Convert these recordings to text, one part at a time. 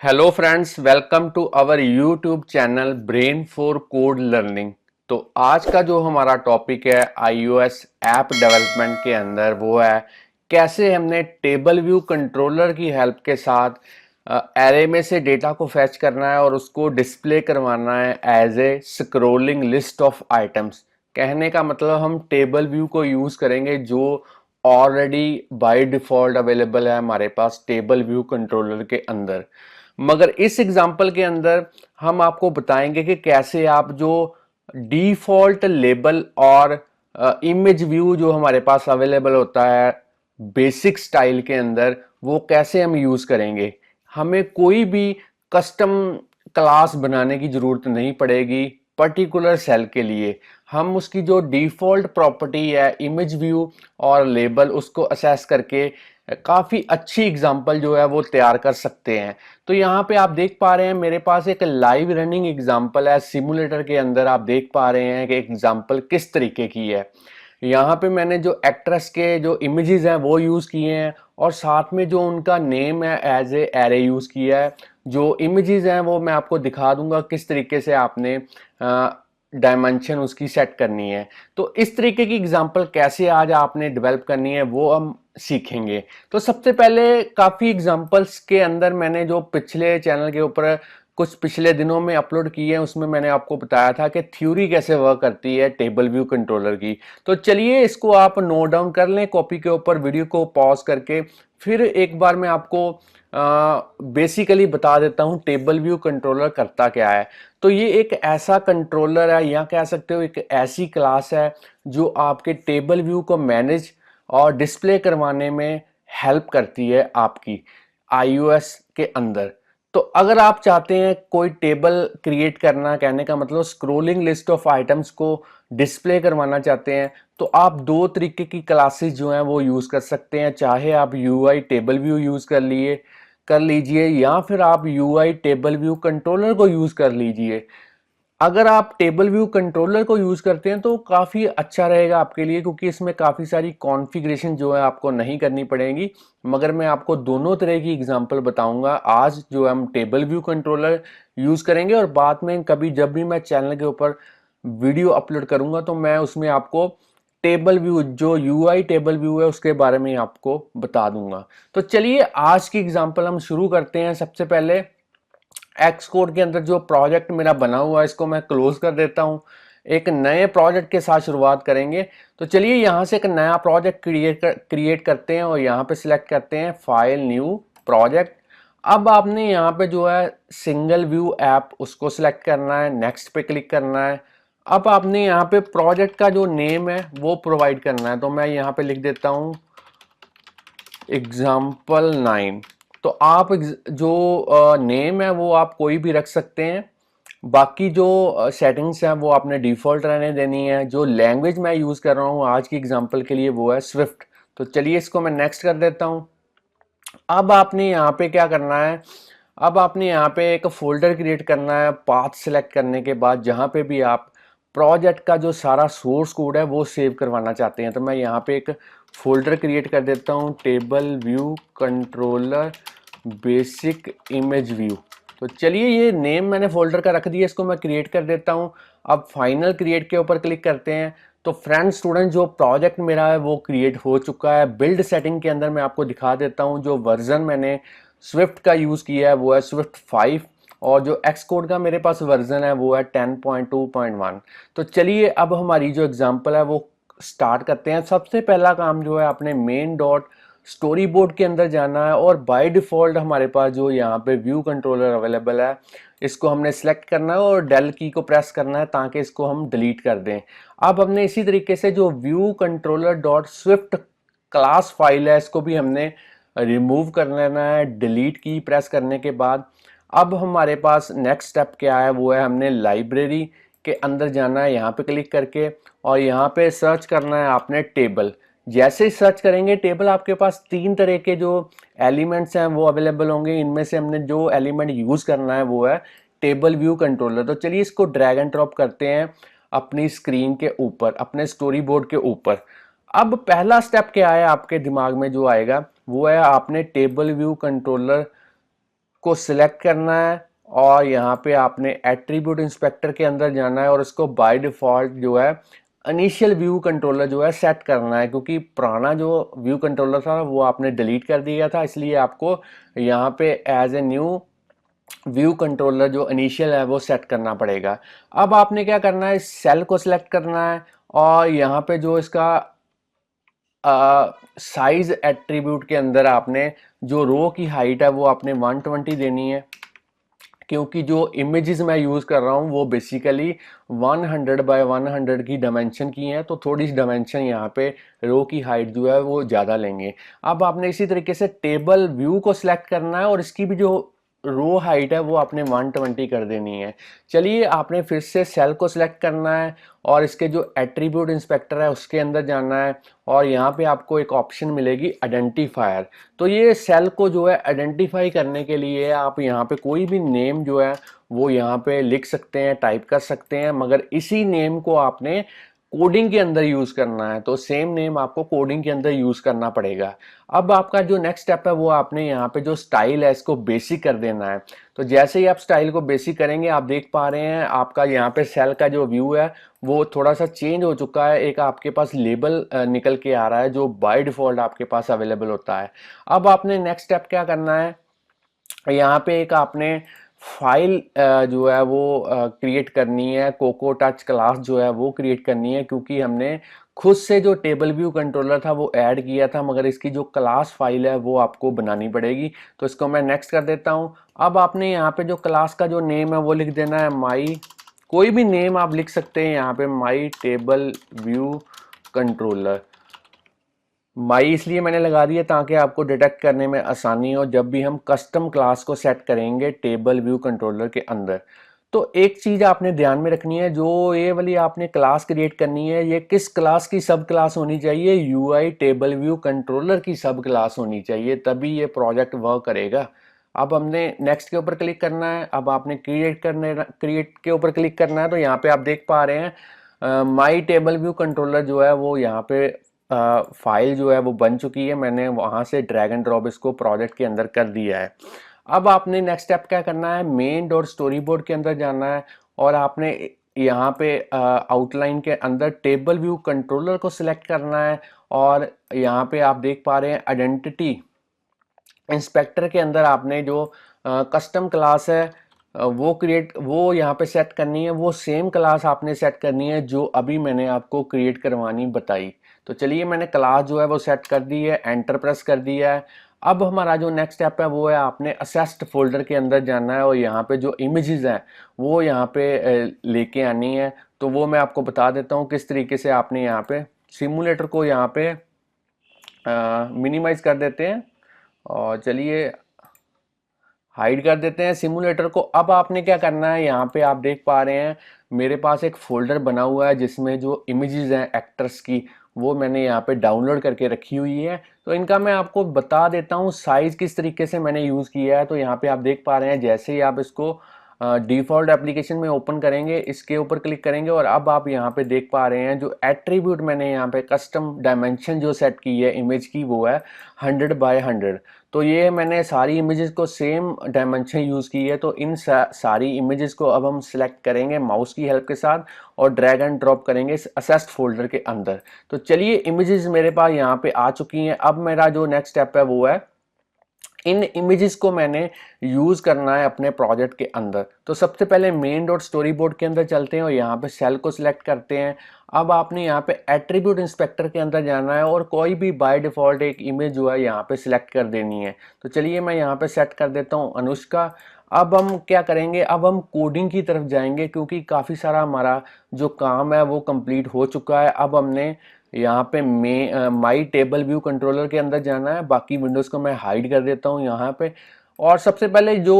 Hello friends, welcome to our YouTube channel Brain for Code learning. तो आज का जो हमारा टॉपिक है iOS ऐप डेवलपमेंट के अंदर वो है कैसे हमने टेबल व्यू कंट्रोलर की हेल्प के साथ एरे में से डेटा को फैच करना है और उसको डिस्प्ले करवाना है as a scrolling list of items. कहने का मतलब हम टेबल व्यू को यूज़ करेंगे जो ऑलरेडी बाय डिफ़ॉल्ट अवेलेबल है हमारे पास टेबल व्यू कंट्रोलर के अंदर। मगर इस एग्जाम्पल के अंदर हम आपको बताएंगे कि कैसे आप जो डिफॉल्ट लेबल और इमेज व्यू जो हमारे पास अवेलेबल होता है बेसिक स्टाइल के अंदर वो कैसे हम यूज करेंगे। हमें कोई भी कस्टम क्लास बनाने की जरूरत नहीं पड़ेगी पर्टिकुलर सेल के लिए। हम उसकी जो डिफॉल्ट प्रॉपर्टी है इमेज व्यू और लेबल उसको असेस करके काफ़ी अच्छी एग्जांपल जो है वो तैयार कर सकते हैं। तो यहाँ पे आप देख पा रहे हैं मेरे पास एक लाइव रनिंग एग्जांपल है सिमुलेटर के अंदर। आप देख पा रहे हैं कि एग्जांपल किस तरीके की है। यहाँ पे मैंने जो एक्ट्रेस के जो इमेजेस हैं वो यूज़ किए हैं और साथ में जो उनका नेम है एज ए एरे यूज़ किया है। जो इमेजेस हैं वो मैं आपको दिखा दूंगा किस तरीके से आपने डायमेंशन उसकी सेट करनी है। तो इस तरीके की एग्जांपल कैसे आज आपने डेवलप करनी है वो हम सीखेंगे। तो सबसे पहले काफ़ी एग्जांपल्स के अंदर मैंने जो पिछले चैनल के ऊपर कुछ पिछले दिनों में अपलोड किए हैं उसमें मैंने आपको बताया था कि थ्योरी कैसे वर्क करती है टेबल व्यू कंट्रोलर की। तो चलिए इसको आप नोट डाउन कर लें कॉपी के ऊपर, वीडियो को पॉज करके फिर एक बार मैं आपको बेसिकली बता देता हूँ टेबल व्यू कंट्रोलर करता क्या है। तो ये एक ऐसा कंट्रोलर है या कह सकते हो एक ऐसी क्लास है जो आपके टेबल व्यू को मैनेज और डिस्प्ले करवाने में हेल्प करती है आपकी iOS के अंदर। तो अगर आप चाहते हैं कोई टेबल क्रिएट करना, कहने का मतलब स्क्रोलिंग लिस्ट ऑफ आइटम्स को डिस्प्ले करवाना चाहते हैं, तो आप दो तरीके की क्लासेस जो हैं वो यूज़ कर सकते हैं। चाहे आप UI टेबल व्यू यूज़ कर लीजिए या फिर आप UI टेबल व्यू कंट्रोलर को यूज़ कर लीजिए। अगर आप टेबल व्यू कंट्रोलर को यूज़ करते हैं तो काफ़ी अच्छा रहेगा आपके लिए, क्योंकि इसमें काफ़ी सारी कॉन्फ़िगरेशन जो है आपको नहीं करनी पड़ेगी। मगर मैं आपको दोनों तरह की एग्जांपल बताऊंगा आज जो हम टेबल व्यू कंट्रोलर यूज़ करेंगे, और बाद में कभी जब भी मैं चैनल के ऊपर वीडियो अपलोड करूंगा तो मैं उसमें आपको टेबल व्यू जो UI टेबल व्यू है उसके बारे में आपको बता दूंगा। तो चलिए आज की एग्जांपल हम शुरू करते हैं। सबसे पहले एक्स कोड के अंदर जो प्रोजेक्ट मेरा बना हुआ है इसको मैं क्लोज कर देता हूं। एक नए प्रोजेक्ट के साथ शुरुआत करेंगे। तो चलिए यहां से एक नया प्रोजेक्ट क्रिएट करते हैं और यहां पे सिलेक्ट करते हैं फाइल न्यू प्रोजेक्ट। अब आपने यहां पे जो है सिंगल व्यू ऐप उसको सिलेक्ट करना है, नेक्स्ट पे क्लिक करना है। अब आपने यहाँ पे प्रोजेक्ट का जो नेम है वो प्रोवाइड करना है। तो मैं यहाँ पे लिख देता हूँ example9। तो आप जो नेम है वो आप कोई भी रख सकते हैं। बाकी जो सेटिंग्स हैं वो आपने डिफ़ॉल्ट रहने देनी है। जो लैंग्वेज मैं यूज़ कर रहा हूँ आज की एग्जांपल के लिए वो है स्विफ्ट। तो चलिए इसको मैं नेक्स्ट कर देता हूँ। अब आपने यहाँ पे क्या करना है, अब आपने यहाँ पे एक फोल्डर क्रिएट करना है पाथ सेलेक्ट करने के बाद, जहाँ पे भी आप प्रोजेक्ट का जो सारा सोर्स कोड है वो सेव करवाना चाहते हैं। तो मैं यहाँ पे एक फोल्डर क्रिएट कर देता हूँ table view controller basic image view. तो चलिए ये नेम मैंने फोल्डर का रख दिया, इसको मैं क्रिएट कर देता हूँ। अब फाइनल क्रिएट के ऊपर क्लिक करते हैं। तो फ्रेंड स्टूडेंट जो प्रोजेक्ट मेरा है वो क्रिएट हो चुका है। बिल्ड सेटिंग के अंदर मैं आपको दिखा देता हूँ जो वर्जन मैंने स्विफ्ट का यूज़ किया है वो है स्विफ्ट 5 और जो एक्स कोड का मेरे पास वर्जन है वो है 10.2.1। तो चलिए अब हमारी जो एग्जांपल है वो स्टार्ट करते हैं। सबसे पहला काम जो है आपने मेन डॉट स्टोरी बोर्ड के अंदर जाना है और बाय डिफ़ॉल्ट हमारे पास जो यहाँ पे व्यू कंट्रोलर अवेलेबल है इसको हमने सेलेक्ट करना है और डेल की को प्रेस करना है ताकि इसको हम डिलीट कर दें। अब हमने इसी तरीके से जो view controller dot Swift class file है इसको भी हमने रिमूव कर लेना है डिलीट की प्रेस करने के बाद। अब हमारे पास नेक्स्ट स्टेप क्या है वो है हमने लाइब्रेरी के अंदर जाना है, यहाँ पे क्लिक करके और यहाँ पे सर्च करना है आपने टेबल। जैसे ही सर्च करेंगे टेबल आपके पास तीन तरह के जो एलिमेंट्स हैं वो अवेलेबल होंगे। इनमें से हमने जो एलिमेंट यूज़ करना है वो है टेबल व्यू कंट्रोलर। तो चलिए इसको ड्रैग एंड ड्रॉप करते हैं अपनी स्क्रीन के ऊपर, अपने स्टोरी बोर्ड के ऊपर। अब पहला स्टेप क्या है आपके दिमाग में जो आएगा वो है आपने टेबल व्यू कंट्रोलर को सिलेक्ट करना है और यहाँ पे आपने एट्रीब्यूट इंस्पेक्टर के अंदर जाना है और इसको बाय डिफ़ॉल्ट जो है इनिशियल व्यू कंट्रोलर जो है सेट करना है, क्योंकि पुराना जो व्यू कंट्रोलर था वो आपने डिलीट कर दिया था, इसलिए आपको यहाँ पे as a new view controller जो इनिशियल है वो सेट करना पड़ेगा। अब आपने क्या करना है, सेल को सिलेक्ट करना है और यहाँ पे जो इसका साइज एट्रीब्यूट के अंदर आपने जो रो की हाइट है वो आपने 120 देनी है, क्योंकि जो इमेजेस मैं यूज़ कर रहा हूँ वो बेसिकली 100 बाय 100 की डायमेंशन की हैं, तो थोड़ी सी डायमेंशन यहाँ पे रो की हाइट जो है वो ज़्यादा लेंगे। अब आपने इसी तरीके से टेबल व्यू को सिलेक्ट करना है और इसकी भी जो रो हाइट है वो आपने 120 कर देनी है। चलिए आपने फिर से सेल को सिलेक्ट करना है और इसके जो एट्रीब्यूट इंस्पेक्टर है उसके अंदर जाना है और यहाँ पे आपको एक ऑप्शन मिलेगी आइडेंटिफायर। तो ये सेल को जो है आइडेंटिफाई करने के लिए आप यहाँ पे कोई भी नेम जो है वो यहाँ पे लिख सकते हैं, टाइप कर सकते हैं, मगर इसी नेम को आपने कोडिंग के अंदर यूज करना है, तो सेम नेम आपको कोडिंग के अंदर यूज करना पड़ेगा। अब आपका जो नेक्स्ट स्टेप है वो आपने यहाँ पे जो स्टाइल है इसको बेसिक कर देना है। तो जैसे ही आप स्टाइल को बेसिक करेंगे आप देख पा रहे हैं आपका यहाँ पे सेल का जो व्यू है वो थोड़ा सा चेंज हो चुका है, एक आपके पास लेबल निकल के आ रहा है जो बाय डिफॉल्ट आपके पास अवेलेबल होता है। अब आपने नेक्स्ट स्टेप क्या करना है, यहाँ पे एक आपने फाइल जो है वो क्रिएट करनी है, कोको टच क्लास जो है वो क्रिएट करनी है, क्योंकि हमने खुद से जो टेबल व्यू कंट्रोलर था वो ऐड किया था, मगर इसकी जो क्लास फाइल है वो आपको बनानी पड़ेगी। तो इसको मैं नेक्स्ट कर देता हूँ। अब आपने यहाँ पे जो क्लास का जो नेम है वो लिख देना है माई, कोई भी नेम आप लिख सकते हैं यहाँ पे, माई टेबल व्यू कंट्रोलर। माई इसलिए मैंने लगा दिया ताकि आपको डिटेक्ट करने में आसानी हो जब भी हम कस्टम क्लास को सेट करेंगे टेबल व्यू कंट्रोलर के अंदर। तो एक चीज आपने ध्यान में रखनी है, जो ये वाली आपने क्लास क्रिएट करनी है ये किस क्लास की सब क्लास होनी चाहिए, यूआई टेबल व्यू कंट्रोलर की सब क्लास होनी चाहिए, तभी ये प्रोजेक्ट वर्क करेगा। अब हमने नेक्स्ट के ऊपर क्लिक करना है। अब आपने क्रिएट के ऊपर क्लिक करना है। तो यहाँ पे आप देख पा रहे हैं माई टेबल व्यू कंट्रोलर जो है वो यहाँ पे फाइल जो है वो बन चुकी है। मैंने वहां से ड्रैग एंड ड्रॉप इसको प्रोजेक्ट के अंदर कर दिया है। अब आपने नेक्स्ट स्टेप क्या करना है, मेन डॉट स्टोरी बोर्ड के अंदर जाना है और आपने यहाँ पे आउटलाइन के अंदर टेबल व्यू कंट्रोलर को सिलेक्ट करना है और यहाँ पे आप देख पा रहे हैं आइडेंटिटी इंस्पेक्टर के अंदर आपने जो कस्टम क्लास है वो यहाँ पे सेट करनी है। वो सेम क्लास आपने सेट करनी है जो अभी मैंने आपको क्रिएट करवानी बताई। तो चलिए मैंने क्लास जो है वो सेट कर दी है, एंटर प्रेस कर दिया है। अब हमारा जो नेक्स्ट स्टेप है वो है आपने असेस्ड फोल्डर के अंदर जाना है और यहाँ पे जो इमेजेस हैं वो यहाँ पे लेके आनी है। तो वो मैं आपको बता देता हूँ किस तरीके से आपने यहाँ पे सिमुलेटर को यहाँ पे मिनिमाइज कर देते हैं और चलिए हाइड कर देते हैं सिमुलेटर को। अब आपने क्या करना है, यहाँ पे आप देख पा रहे हैं मेरे पास एक फोल्डर बना हुआ है जिसमें जो इमेजेस हैं एक्टर्स की वो मैंने यहाँ पे डाउनलोड करके रखी हुई है। तो इनका मैं आपको बता देता हूँ साइज किस तरीके से मैंने यूज़ किया है। तो यहाँ पे आप देख पा रहे हैं जैसे ही आप इसको डिफ़ॉल्ट एप्लीकेशन में ओपन करेंगे, इसके ऊपर क्लिक करेंगे और अब आप यहाँ पे देख पा रहे हैं जो एट्रीब्यूट मैंने यहाँ पे कस्टम डायमेंशन जो सेट की है इमेज की वो है 100 बाय 100। तो ये मैंने सारी इमेजेस को सेम डायमेंशन यूज़ की है। तो इन सारी इमेजेस को अब हम सिलेक्ट करेंगे माउस की हेल्प के साथ और ड्रैग एंड ड्रॉप करेंगे इस असेस्ड फोल्डर के अंदर। तो चलिए इमेजेस मेरे पास यहाँ पे आ चुकी हैं। अब मेरा जो नेक्स्ट स्टेप है वो है इन इमेजेस को मैंने यूज करना है अपने प्रोजेक्ट के अंदर। तो सबसे पहले मेन डॉट स्टोरी बोर्ड के अंदर चलते हैं और यहाँ पे सेल को सिलेक्ट करते हैं। अब आपने यहाँ पे एट्रीब्यूट इंस्पेक्टर के अंदर जाना है और कोई भी बाय डिफॉल्ट एक इमेज जो है यहाँ पे सिलेक्ट कर देनी है। तो चलिए मैं यहाँ पे सेट कर देता हूँ अनुष्का। अब हम क्या करेंगे, अब हम कोडिंग की तरफ जाएंगे क्योंकि काफ़ी सारा हमारा जो काम है वो कंप्लीट हो चुका है। अब हमने यहाँ पे माई टेबल व्यू कंट्रोलर के अंदर जाना है। बाकी विंडोज़ को मैं हाइड कर देता हूँ यहाँ पे। और सबसे पहले जो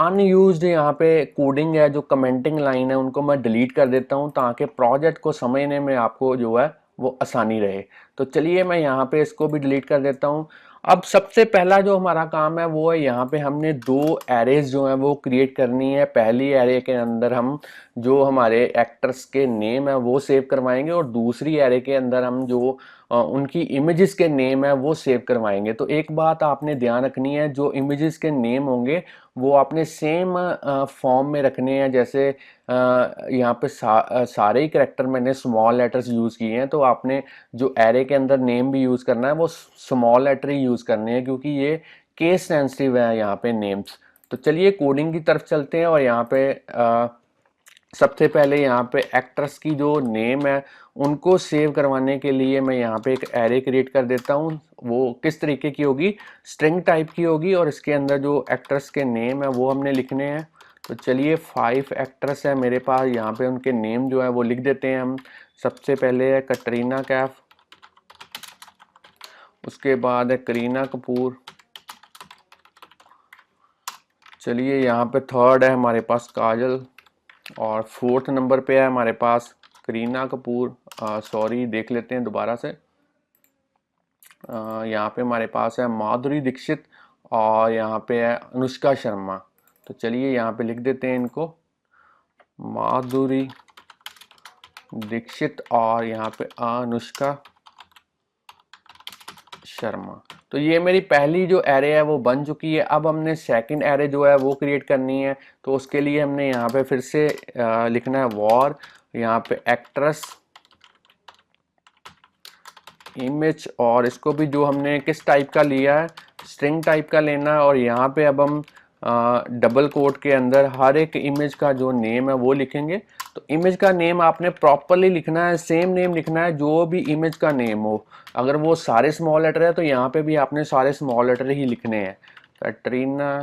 अनयूज्ड यहाँ पे कोडिंग है, जो कमेंटिंग लाइन है, उनको मैं डिलीट कर देता हूँ ताकि प्रोजेक्ट को समझने में आपको जो है वो आसानी रहे। तो चलिए मैं यहाँ पे इसको भी डिलीट कर देता हूँ। अब सबसे पहला जो हमारा काम है वो है यहाँ पे हमने दो एरेज जो हैं वो क्रिएट करनी है। पहली एरे के अंदर हम जो हमारे एक्टर्स के नेम है वो सेव करवाएंगे और दूसरी एरे के अंदर हम जो उनकी इमेजेस के नेम है वो सेव करवाएंगे। तो एक बात आपने ध्यान रखनी है, जो इमेजेस के नेम होंगे वो आपने सेम फॉर्म में रखने हैं। जैसे यहाँ पे सारे ही करेक्टर मैंने स्मॉल लेटर्स यूज़ किए हैं, तो आपने जो एरे के अंदर नेम भी यूज़ करना है वो स्मॉल लेटर ही यूज़ करने हैं, क्योंकि ये केस सेंसिटिव है यहाँ पे नेम्स। तो चलिए कोडिंग की तरफ चलते हैं और यहाँ पे सबसे पहले यहाँ पे एक्ट्रेस की जो नेम है उनको सेव करवाने के लिए मैं यहाँ पे एक एरे क्रिएट कर देता हूँ। वो किस तरीके की होगी, स्ट्रिंग टाइप की होगी, और इसके अंदर जो एक्ट्रेस के नेम है वो हमने लिखने हैं। तो चलिए 5 एक्ट्रेस है मेरे पास, यहाँ पे उनके नेम जो है वो लिख देते हैं हम। सबसे पहले है कटरीना कैफ, उसके बाद है करीना कपूर, चलिए यहाँ पे थर्ड है हमारे पास काजल, और फोर्थ नंबर पे है हमारे पास करीना कपूर। सॉरी, देख लेते हैं दोबारा से। यहाँ पे हमारे पास है माधुरी दीक्षित, और यहाँ पे है अनुष्का शर्मा। तो चलिए यहाँ पे लिख देते हैं इनको, माधुरी दीक्षित और यहाँ पे अनुष्का शर्मा। तो ये मेरी पहली जो एरे है वो बन चुकी है। अब हमने सेकंड एरे जो है वो क्रिएट करनी है। तो उसके लिए हमने यहाँ पे फिर से लिखना है वॉर, यहाँ पे एक्ट्रेस इमेज, और इसको भी जो हमने किस टाइप का लिया है, स्ट्रिंग टाइप का लेना है। और यहाँ पे अब हम डबल कोट के अंदर हर एक इमेज का जो नेम है वो लिखेंगे। तो इमेज का नेम आपने प्रॉपरली लिखना है, सेम नेम लिखना है जो भी इमेज का नेम हो। अगर वो सारे स्मॉल लेटर है तो यहाँ पे भी आपने सारे स्मॉल लेटर ही लिखने हैं। कटरीना,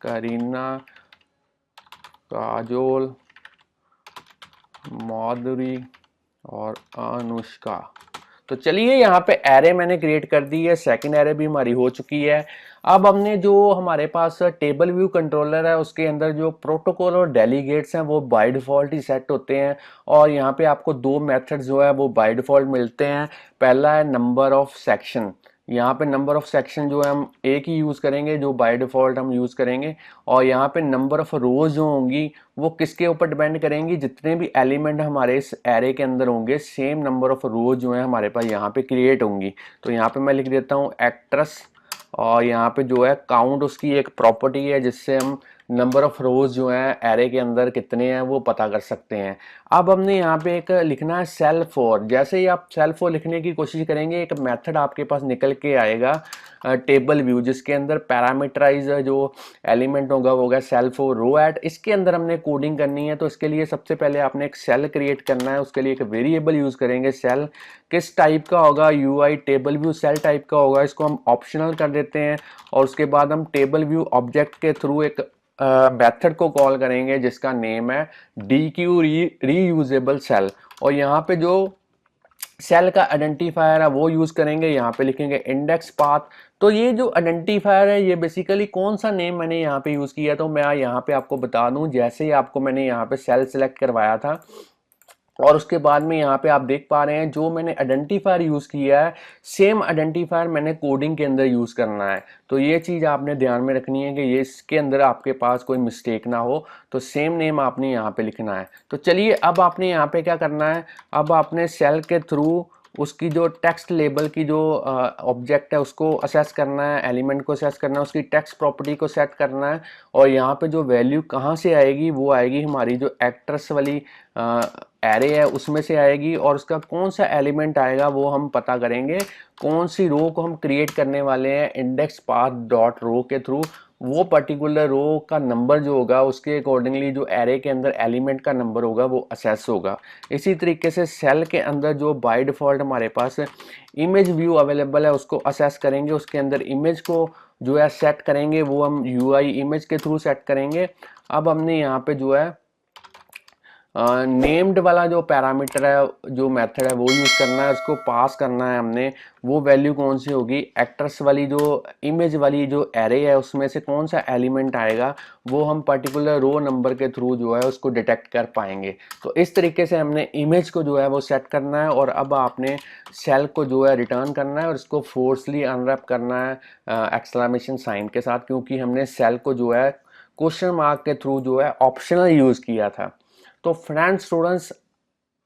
करीना, काजोल, माधुरी और अनुष्का। तो चलिए यहाँ पे एरे मैंने क्रिएट कर दी है, सेकंड एरे भी हमारी हो चुकी है। अब हमने जो हमारे पास टेबल व्यू कंट्रोलर है उसके अंदर जो प्रोटोकॉल और डेलीगेट्स हैं वो बाय डिफ़ॉल्ट ही सेट होते हैं। और यहाँ पे आपको दो मेथड जो है वो बाय डिफ़ॉल्ट मिलते हैं। पहला है नंबर ऑफ सेक्शन, यहाँ पे नंबर ऑफ सेक्शन जो है हम एक ही यूज़ करेंगे जो बाय डिफ़ॉल्ट हम यूज़ करेंगे। और यहाँ पे नंबर ऑफ रोज जो होंगी वो किसके ऊपर डिपेंड करेंगी, जितने भी एलिमेंट हमारे इस एरे के अंदर होंगे सेम नंबर ऑफ रोज जो है हमारे पास यहाँ पे क्रिएट होंगी। तो यहाँ पे मैं लिख देता हूँ एक्ट्रेस, और यहाँ पे जो है काउंट उसकी एक प्रॉपर्टी है जिससे हम नंबर ऑफ रोज जो हैं एरे के अंदर कितने हैं वो पता कर सकते हैं। अब हमने यहाँ पे एक लिखना है सेल फोर। जैसे ही आप सेल फोर लिखने की कोशिश करेंगे एक मेथड आपके पास निकल के आएगा टेबल व्यू, जिसके अंदर पैरामीटराइज जो एलिमेंट होगा वो होगा सेल फोर रो एट। इसके अंदर हमने कोडिंग करनी है। तो इसके लिए सबसे पहले आपने एक सेल क्रिएट करना है, उसके लिए एक वेरिएबल यूज करेंगे। सेल किस टाइप का होगा, UI table view cell type का होगा, इसको हम ऑप्शनल कर देते हैं। और उसके बाद हम टेबल व्यू ऑब्जेक्ट के थ्रू एक मेथड को कॉल करेंगे जिसका नेम है DQ रीयूजेबल सेल। और यहाँ पे जो सेल का आइडेंटिफायर है वो यूज करेंगे, यहाँ पे लिखेंगे इंडेक्स पाथ। तो ये जो आइडेंटिफायर है ये बेसिकली कौन सा नेम मैंने यहाँ पे यूज किया, तो मैं यहाँ पे आपको बता दूं। जैसे ही आपको मैंने यहाँ पे सेल सेलेक्ट करवाया था और उसके बाद में यहाँ पे आप देख पा रहे हैं जो मैंने आइडेंटिफायर यूज़ किया है सेम आइडेंटिफायर मैंने कोडिंग के अंदर यूज़ करना है। तो ये चीज़ आपने ध्यान में रखनी है कि ये इसके अंदर आपके पास कोई मिस्टेक ना हो। तो सेम नेम आपने यहाँ पे लिखना है। तो चलिए अब आपने यहाँ पे क्या करना है, अब आपने सेल के थ्रू उसकी जो टेक्स्ट लेबल की जो ऑब्जेक्ट है उसको असेस करना है, एलिमेंट को असेस करना है, उसकी टेक्स्ट प्रॉपर्टी को सेट करना है। और यहाँ पे जो वैल्यू कहाँ से आएगी वो आएगी हमारी जो एक्ट्रेस वाली एरे है उसमें से आएगी। और उसका कौन सा एलिमेंट आएगा वो हम पता करेंगे, कौन सी रो को हम क्रिएट करने वाले हैं इंडेक्स पाथ डॉट रो के थ्रू। वो पर्टिकुलर रो का नंबर जो होगा उसके अकॉर्डिंगली जो एरे के अंदर एलिमेंट का नंबर होगा वो असेस होगा। इसी तरीके से सेल के अंदर जो बाय डिफ़ॉल्ट हमारे पास इमेज व्यू अवेलेबल है उसको असेस करेंगे, उसके अंदर इमेज को जो है सेट करेंगे, वो हम यूआई इमेज के थ्रू सेट करेंगे। अब हमने यहाँ पे जो है नेम्ड वाला जो पैरामीटर है, जो मेथड है वो यूज़ करना है, उसको पास करना है हमने। वो वैल्यू कौन सी होगी, एक्ट्रेस वाली जो इमेज वाली जो एरे है उसमें से कौन सा एलिमेंट आएगा वो हम पर्टिकुलर रो नंबर के थ्रू जो है उसको डिटेक्ट कर पाएंगे। तो इस तरीके से हमने इमेज को जो है वो सेट करना है, और अब आपने सेल को जो है रिटर्न करना है और इसको फोर्सली अनरैप करना है एक्सक्लेमेशन साइन के साथ, क्योंकि हमने सेल को जो है क्वेश्चन मार्क के थ्रू जो है ऑप्शनल यूज़ किया था। तो फ्रेंड्स स्टूडेंट्स,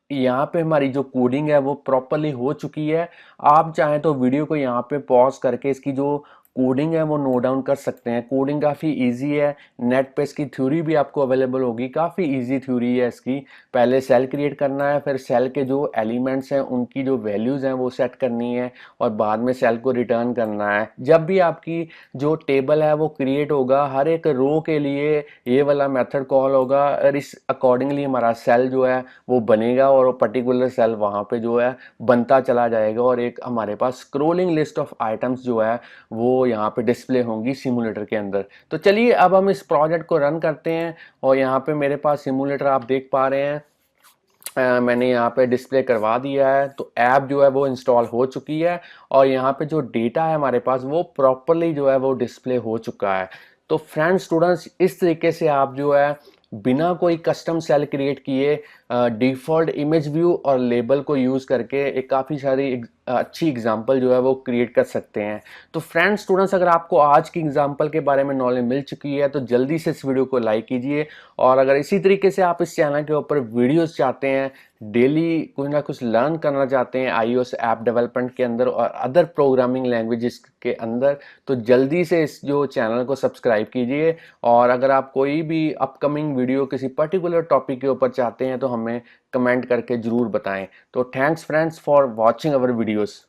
यहाँ पे हमारी जो कोडिंग है वो प्रॉपरली हो चुकी है। आप चाहें तो वीडियो को यहाँ पे पॉज करके इसकी जो कोडिंग है वो नोट डाउन कर सकते हैं। कोडिंग काफ़ी इजी है, नेट पे इसकी थ्योरी भी आपको अवेलेबल होगी, काफ़ी इजी थ्योरी है इसकी। पहले सेल क्रिएट करना है, फिर सेल के जो एलिमेंट्स हैं उनकी जो वैल्यूज़ हैं वो सेट करनी है, और बाद में सेल को रिटर्न करना है। जब भी आपकी जो टेबल है वो क्रिएट होगा, हर एक रो के लिए ये वाला मेथड कॉल होगा, और इस अकॉर्डिंगली हमारा सेल जो है वो बनेगा, और वो पर्टिकुलर सेल वहाँ पे जो है बनता चला जाएगा, और एक हमारे पास स्क्रोलिंग लिस्ट ऑफ आइटम्स जो है वो यहाँ पे डिस्प्ले होंगी सिमुलेटर के अंदर। तो चलिए अब हम इस प्रोजेक्ट को रन करते हैं, और यहाँ पे मेरे पास सिमुलेटर आप देख पा रहे हैं, मैंने यहाँ पे डिस्प्ले करवा दिया है। तो ऐप जो है वो इंस्टॉल हो चुकी है, और यहाँ पे जो डेटा है हमारे पास वो प्रॉपरली जो है वो डिस्प्ले हो चुका है। तो फ्रेंड्स स्टूडेंट्स, इस तरीके से आप जो है बिना कोई कस्टम सेल क्रिएट किए डिफ़ॉल्ट इमेज व्यू और लेबल को यूज़ करके एक काफ़ी सारी अच्छी एग्जांपल जो है वो क्रिएट कर सकते हैं। तो फ्रेंड्स स्टूडेंट्स, अगर आपको आज की एग्जांपल के बारे में नॉलेज मिल चुकी है तो जल्दी से इस वीडियो को लाइक कीजिए, और अगर इसी तरीके से आप इस चैनल के ऊपर वीडियोस चाहते हैं, डेली कुछ ना कुछ लर्न करना चाहते हैं iOS ऐप डेवलपमेंट के अंदर और अदर प्रोग्रामिंग लैंग्वेजेस के अंदर, तो जल्दी से इस जो चैनल को सब्सक्राइब कीजिए। और अगर आप कोई भी अपकमिंग वीडियो किसी पर्टिकुलर टॉपिक के ऊपर चाहते हैं तो हमें कमेंट करके ज़रूर बताएं। तो thanks friends for watching our videos.